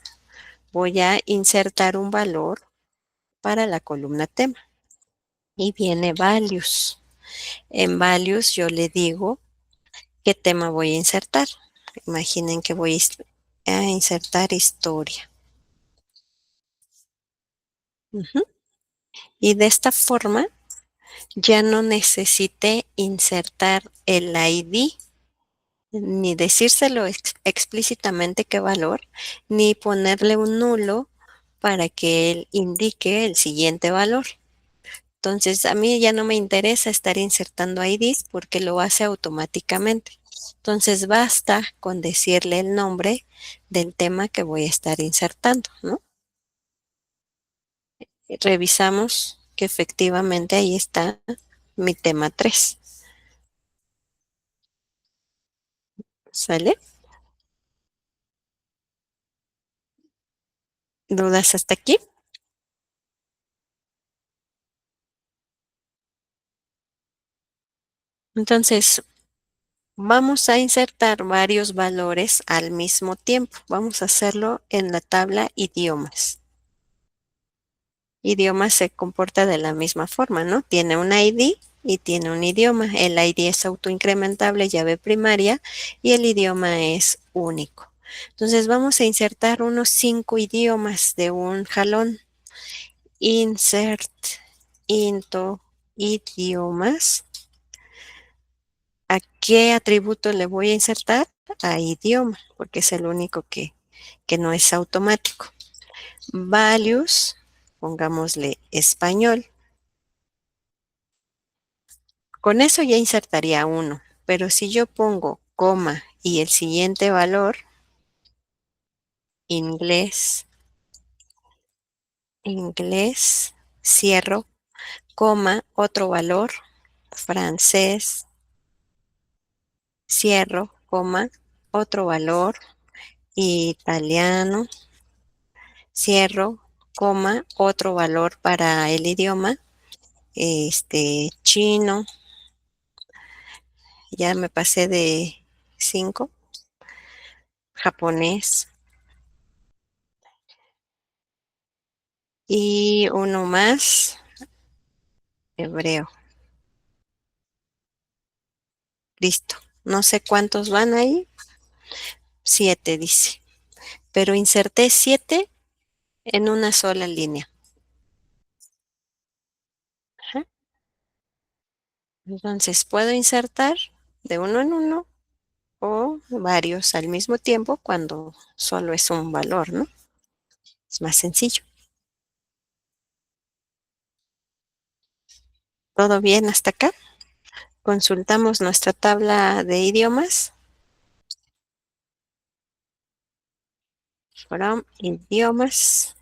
voy a insertar un valor para la columna tema y viene values. En values yo le digo qué tema voy a insertar. Imaginen que voy a insertar historia. Ujú. Y de esta forma ya no necesité insertar el ID, ni decírselo explícitamente qué valor, ni ponerle un nulo para que él indique el siguiente valor. Entonces, a mí ya no me interesa estar insertando IDs porque lo hace automáticamente. Entonces, basta con decirle el nombre del tema que voy a estar insertando, ¿no? Revisamos que efectivamente ahí está mi tema 3. ¿Sale? ¿Dudas hasta aquí? Entonces, vamos a insertar varios valores al mismo tiempo. Vamos a hacerlo en la tabla idiomas. Idiomas se comporta de la misma forma, ¿no? Tiene un ID y tiene un idioma. El ID es autoincrementable, llave primaria, y el idioma es único. Entonces vamos a insertar unos 5 idiomas de un jalón. Insert into idiomas. ¿A qué atributo le voy a insertar? A idioma, porque es el único que no es automático. Values, pongámosle español. Con eso ya insertaría uno, pero si yo pongo coma y el siguiente valor, inglés, cierro, coma, otro valor, francés, cierro, coma, otro valor, italiano, cierro, coma, otro valor para el idioma, chino, ya me pasé de 5, japonés y uno más, hebreo. Listo. No sé cuántos van ahí. 7 dice. Pero inserté 7 en una sola línea. Ajá. Entonces puedo insertar de uno en uno o varios al mismo tiempo cuando solo es un valor, ¿no? Es más sencillo. ¿Todo bien hasta acá? Consultamos nuestra tabla de idiomas. From idiomas.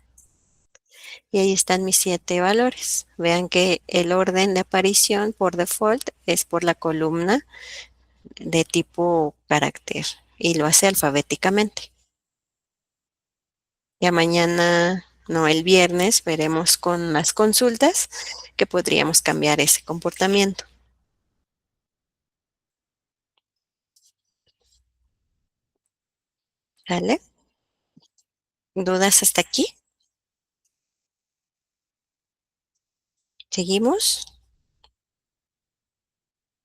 Y ahí están mis 7 valores. Vean que el orden de aparición por default es por la columna de tipo carácter y lo hace alfabéticamente. Ya mañana, no, el viernes veremos con las consultas que podríamos cambiar ese comportamiento. ¿Vale? ¿Dudas hasta aquí? ¿Seguimos?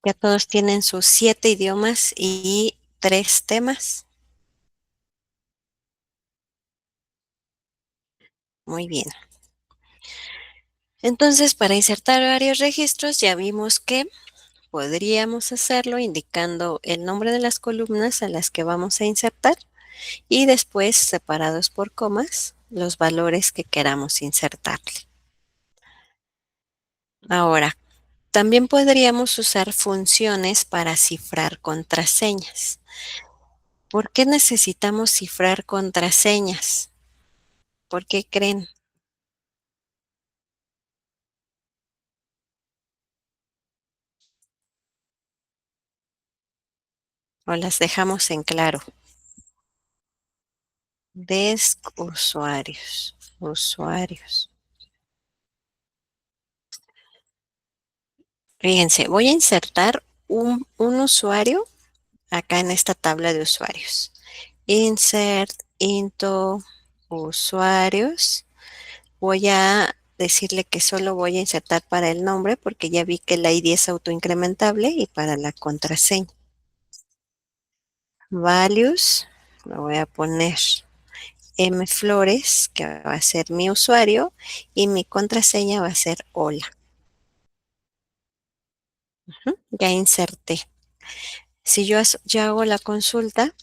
Ya todos tienen sus 7 idiomas y 3 temas. Muy bien. Entonces, para insertar varios registros, ya vimos que podríamos hacerlo indicando el nombre de las columnas a las que vamos a insertar y después, separados por comas, los valores que queramos insertarle. Ahora, también podríamos usar funciones para cifrar contraseñas. ¿Por qué necesitamos cifrar contraseñas? ¿Por qué creen? ¿O las dejamos en claro? Usuarios. Fíjense, voy a insertar un usuario acá en esta tabla de usuarios. Insert into usuarios. Voy a decirle que solo voy a insertar para el nombre porque ya vi que la ID es autoincrementable y para la contraseña. Values, lo voy a poner M Flores, que va a ser mi usuario, y mi contraseña va a ser hola. Ya inserté. Si yo ya hago la consulta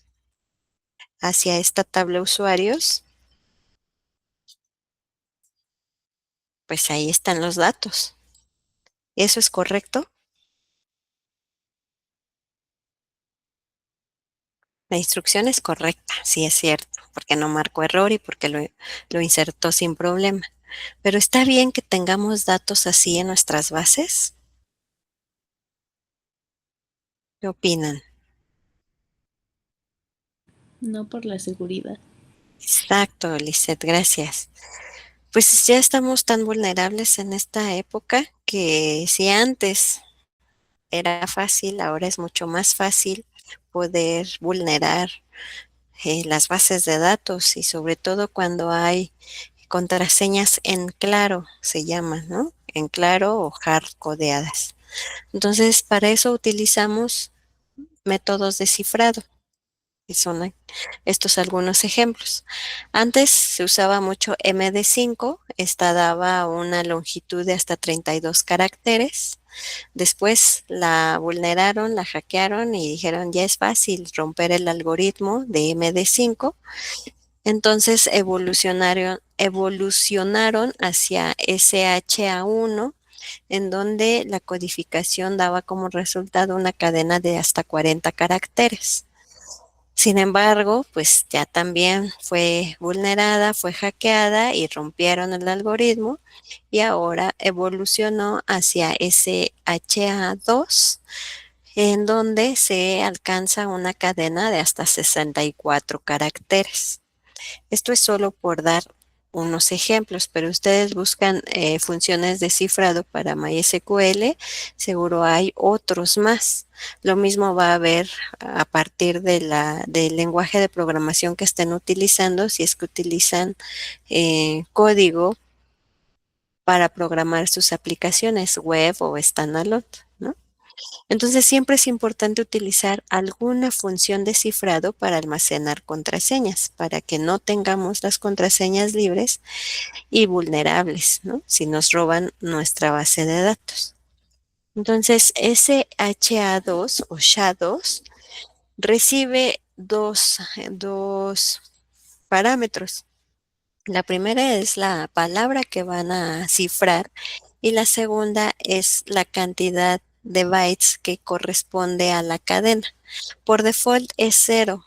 hacia esta tabla usuarios, pues ahí están los datos. ¿Eso es correcto? La instrucción es correcta, sí es cierto, porque no marcó error y porque lo insertó sin problema. Pero ¿está bien que tengamos datos así en nuestras bases? ¿Qué opinan? No por la seguridad. Exacto, Lisette, gracias. Pues ya estamos tan vulnerables en esta época que si antes era fácil, ahora es mucho más fácil poder vulnerar las bases de datos y sobre todo cuando hay contraseñas en claro, se llaman, ¿no? En claro o hard codeadas. Entonces, para eso utilizamos métodos de cifrado, que son estos algunos ejemplos. Antes se usaba mucho MD5, esta daba una longitud de hasta 32 caracteres. Después la vulneraron, la hackearon y dijeron ya es fácil romper el algoritmo de MD5. Entonces evolucionaron hacia SHA-1, en donde la codificación daba como resultado una cadena de hasta 40 caracteres. Sin embargo, pues ya también fue vulnerada, fue hackeada y rompieron el algoritmo y ahora evolucionó hacia SHA-2, en donde se alcanza una cadena de hasta 64 caracteres. Esto es solo por dar unos ejemplos, pero ustedes buscan funciones de cifrado para MySQL, seguro hay otros más. Lo mismo va a haber a partir del lenguaje de programación que estén utilizando, si es que utilizan código para programar sus aplicaciones web o standalone, ¿no? Entonces siempre es importante utilizar alguna función de cifrado para almacenar contraseñas, para que no tengamos las contraseñas libres y vulnerables, ¿no? Si nos roban nuestra base de datos. Entonces, ese HA2 o SHA-2 recibe dos parámetros. La primera es la palabra que van a cifrar y la segunda es la cantidad de bytes que corresponde a la cadena. Por default es 0.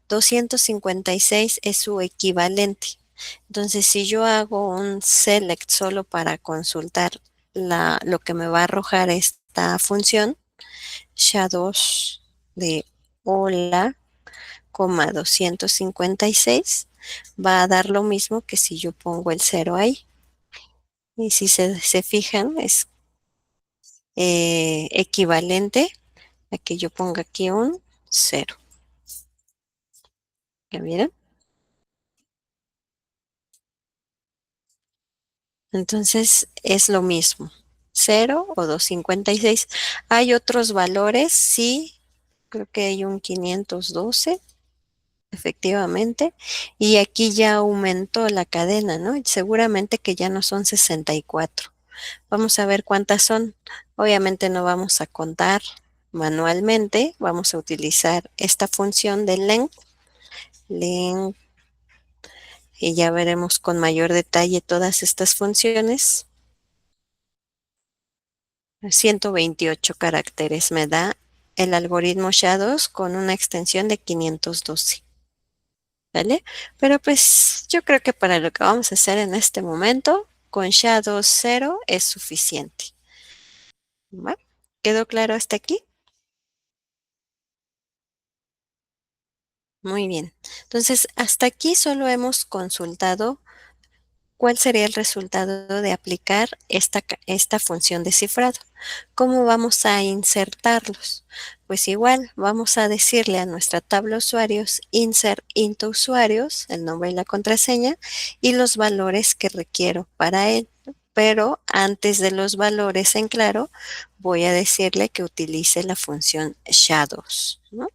256 es su equivalente. Entonces, si yo hago un select solo para consultar lo que me va a arrojar esta función, SHA-2 de hola, 256, va a dar lo mismo que si yo pongo el 0 ahí. Y si se fijan, es equivalente a que yo ponga aquí un 0. ¿Ya vieron? Entonces es lo mismo, 0 o 256. Hay otros valores, sí, creo que hay un 512, efectivamente, y aquí ya aumentó la cadena, ¿no? Seguramente que ya no son 64. Vamos a ver cuántas son. Obviamente no vamos a contar manualmente, vamos a utilizar esta función de length, y ya veremos con mayor detalle todas estas funciones. 128 caracteres me da el algoritmo SHA-2 con una extensión de 512. ¿Vale? Pero pues yo creo que para lo que vamos a hacer en este momento, con SHA-2 0 es suficiente. ¿Va? ¿Quedó claro hasta aquí? Muy bien. Entonces, hasta aquí solo hemos consultado cuál sería el resultado de aplicar esta función de cifrado. ¿Cómo vamos a insertarlos? Pues igual vamos a decirle a nuestra tabla usuarios insert into usuarios, el nombre y la contraseña, y los valores que requiero para él. pero antes de los valores en claro, voy a decirle que utilice la función shadows, ¿no?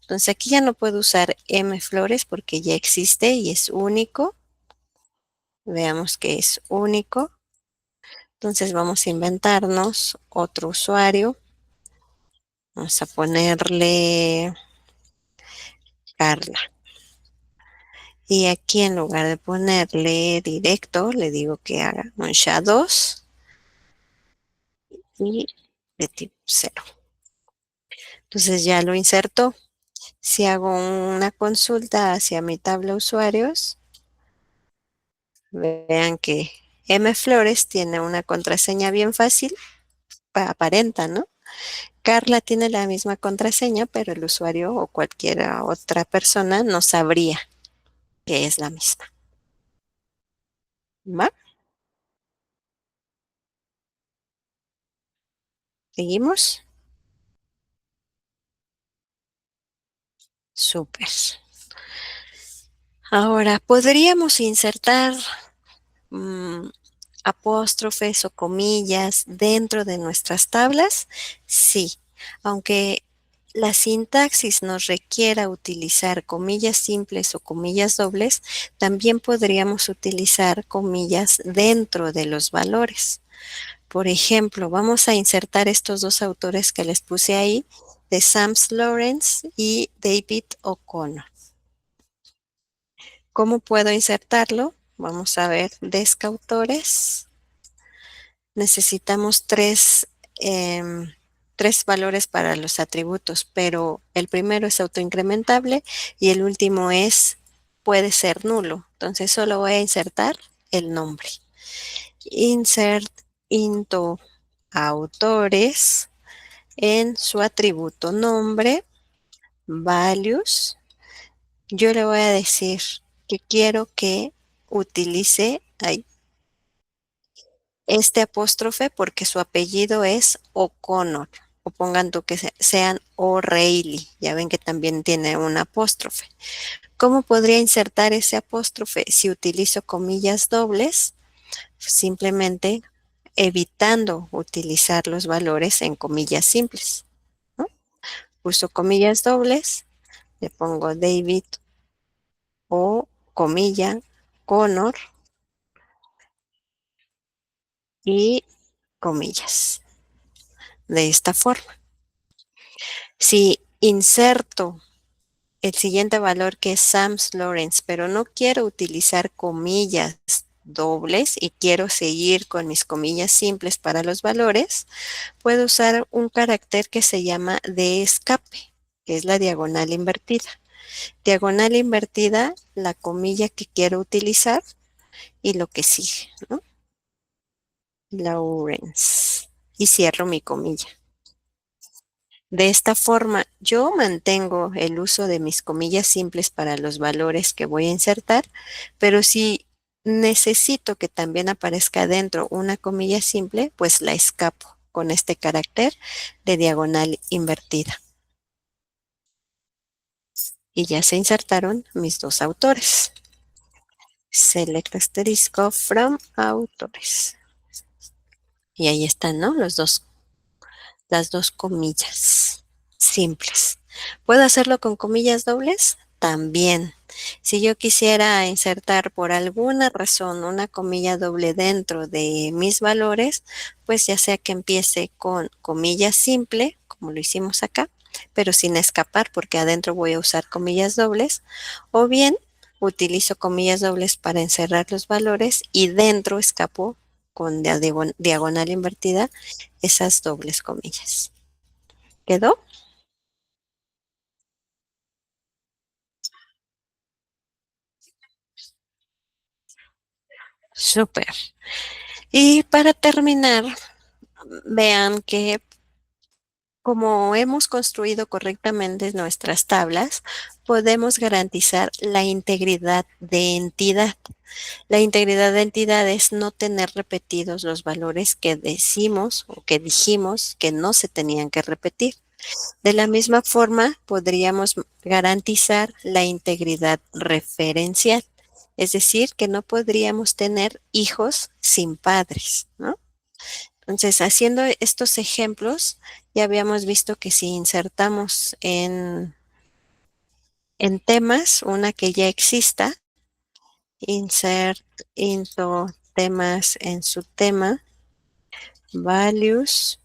Entonces aquí ya no puedo usar mFlores porque ya existe y es único. Veamos que es único. Entonces vamos a inventarnos otro usuario. Vamos a ponerle Carla. Y aquí en lugar de ponerle directo, le digo que haga un shadows y de tipo 0. Entonces ya lo inserto. Si hago una consulta hacia mi tabla usuarios, vean que mFlores tiene una contraseña bien fácil, aparenta, ¿no? Carla tiene la misma contraseña, pero el usuario o cualquier otra persona no sabría que es la misma. ¿Va? ¿Seguimos? Súper. Ahora, ¿podríamos insertar apóstrofes o comillas dentro de nuestras tablas? Sí, aunque la sintaxis nos requiera utilizar comillas simples o comillas dobles, también podríamos utilizar comillas dentro de los valores. Por ejemplo, vamos a insertar estos dos autores que les puse ahí, de Sam Lawrence y David O'Connor. ¿Cómo puedo insertarlo? Vamos a ver, descautores. Necesitamos tres valores para los atributos, pero el primero es autoincrementable y el último puede ser nulo. Entonces solo voy a insertar el nombre. Insert into autores en su atributo nombre, values. Yo le voy a decir que quiero que utilice este apóstrofe porque su apellido es O'Connor, o pongan tú que sean O'Reilly, ya ven que también tiene un apóstrofe. ¿Cómo podría insertar ese apóstrofe? Si utilizo comillas dobles, simplemente evitando utilizar los valores en comillas simples, ¿no? Uso comillas dobles, le pongo David o comilla Connor y comillas. De esta forma. Si inserto el siguiente valor que es Sam Lawrence, pero no quiero utilizar comillas dobles y quiero seguir con mis comillas simples para los valores, puedo usar un carácter que se llama de escape, que es la diagonal invertida. Diagonal invertida, la comilla que quiero utilizar y lo que sigue, ¿no? Lawrence. Y cierro mi comilla. De esta forma, yo mantengo el uso de mis comillas simples para los valores que voy a insertar, pero si necesito que también aparezca dentro una comilla simple, pues la escapo con este carácter de diagonal invertida. Y ya se insertaron mis dos autores. Select asterisco from autores. Y ahí están, ¿no? Las dos comillas simples. ¿Puedo hacerlo con comillas dobles? También. Si yo quisiera insertar por alguna razón una comilla doble dentro de mis valores, pues ya sea que empiece con comilla simple, como lo hicimos acá, pero sin escapar porque adentro voy a usar comillas dobles, o bien utilizo comillas dobles para encerrar los valores y dentro escapo con diagonal invertida esas dobles comillas. ¿Quedó? Súper. Y para terminar, vean que como hemos construido correctamente nuestras tablas, podemos garantizar la integridad de entidad. La integridad de entidad es no tener repetidos los valores que decimos o que dijimos que no se tenían que repetir. De la misma forma, podríamos garantizar la integridad referencial. Es decir, que no podríamos tener hijos sin padres, ¿no? Entonces, haciendo estos ejemplos, ya habíamos visto que si insertamos en temas una que ya exista, insert into temas en su tema, values,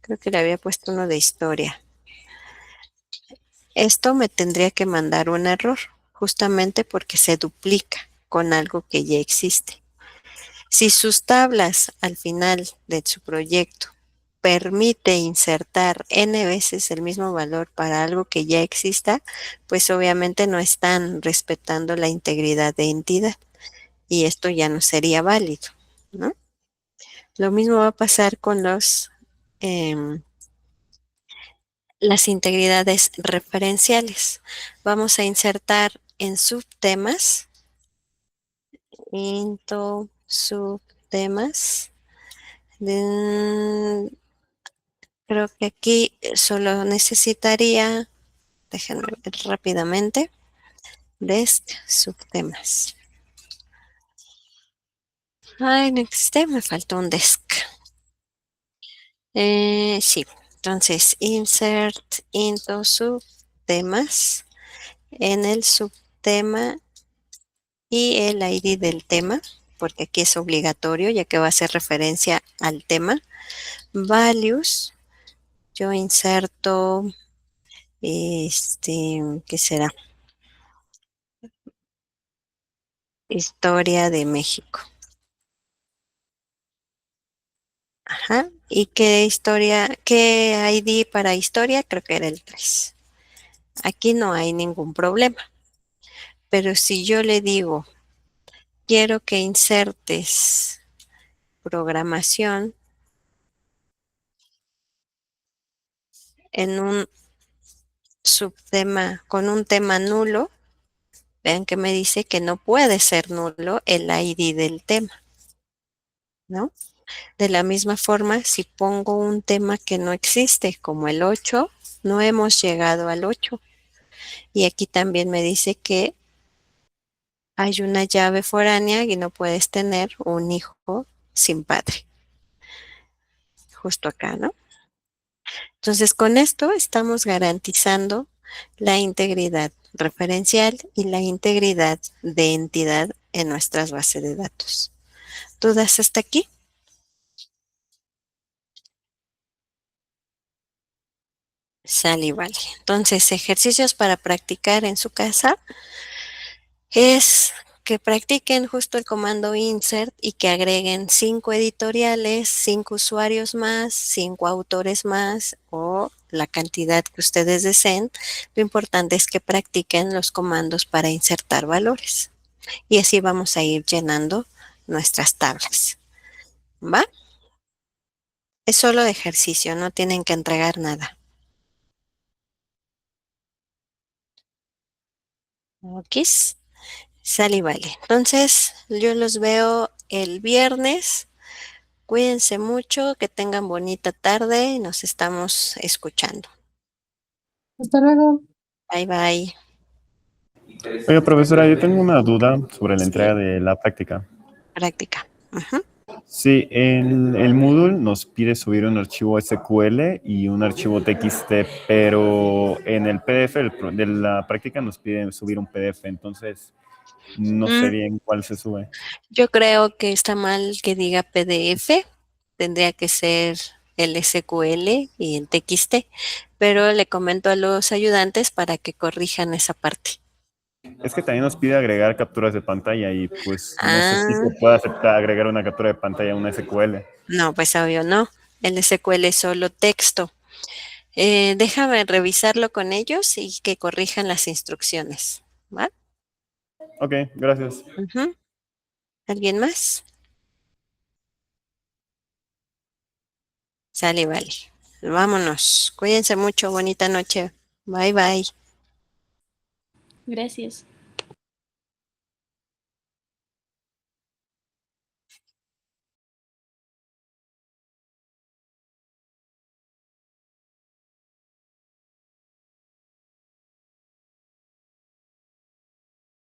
creo que le había puesto uno de historia. Esto me tendría que mandar un error, justamente porque se duplica con algo que ya existe. Si sus tablas al final de su proyecto permite insertar n veces el mismo valor para algo que ya exista, pues obviamente no están respetando la integridad de entidad y esto ya no sería válido, ¿no? Lo mismo va a pasar con las integridades referenciales. Vamos a insertar en subtemas, into subtemas, creo que aquí solo necesitaría, déjenme ver rápidamente, desk subtemas. Ay, no existe, me faltó un desk. Sí, entonces insert into subtemas en el subtema y el ID del tema, porque aquí es obligatorio ya que va a hacer referencia al tema. Values, yo inserto, ¿qué será? Historia de México. Ajá. ¿Y qué historia, qué ID para historia? Creo que era el 3. Aquí no hay ningún problema. Pero si yo le digo, quiero que insertes programación en un subtema, con un tema nulo, vean que me dice que no puede ser nulo el ID del tema, ¿no? De la misma forma, si pongo un tema que no existe, como el 8, no hemos llegado al 8. Y aquí también me dice que hay una llave foránea y no puedes tener un hijo sin padre. Justo acá, ¿no? Entonces, con esto estamos garantizando la integridad referencial y la integridad de entidad en nuestras bases de datos. ¿Dudas hasta aquí? Sale y vale. Entonces, ejercicios para practicar en su casa es que practiquen justo el comando insert y que agreguen 5 editoriales, 5 usuarios más, 5 autores más o la cantidad que ustedes deseen. Lo importante es que practiquen los comandos para insertar valores. Y así vamos a ir llenando nuestras tablas. ¿Va? Es solo de ejercicio, no tienen que entregar nada. ¿Ok? Sale y vale. Entonces, yo los veo el viernes. Cuídense mucho, que tengan bonita tarde y nos estamos escuchando. Hasta luego. Bye bye. Oiga, profesora, yo tengo una duda sobre la Sí, entrega de la práctica. práctica. Ujú. Sí, en el Moodle nos pide subir un archivo SQL y un archivo TXT, pero en el PDF de la práctica nos piden subir un PDF, entonces no sé bien cuál se sube. Yo creo que está mal que diga PDF, tendría que ser el SQL y el TXT, pero le comento a los ayudantes para que corrijan esa parte. Es que también nos pide agregar capturas de pantalla y pues no sé si Ah, se puede aceptar agregar una captura de pantalla a una SQL. no, pues obvio no. El SQL es solo texto. Déjame revisarlo con ellos y que corrijan las instrucciones. ¿Va? Ok, gracias. Ujú. ¿Alguien más? Sale, vale. Vámonos. Cuídense mucho. Bonita noche. Bye, bye. Gracias.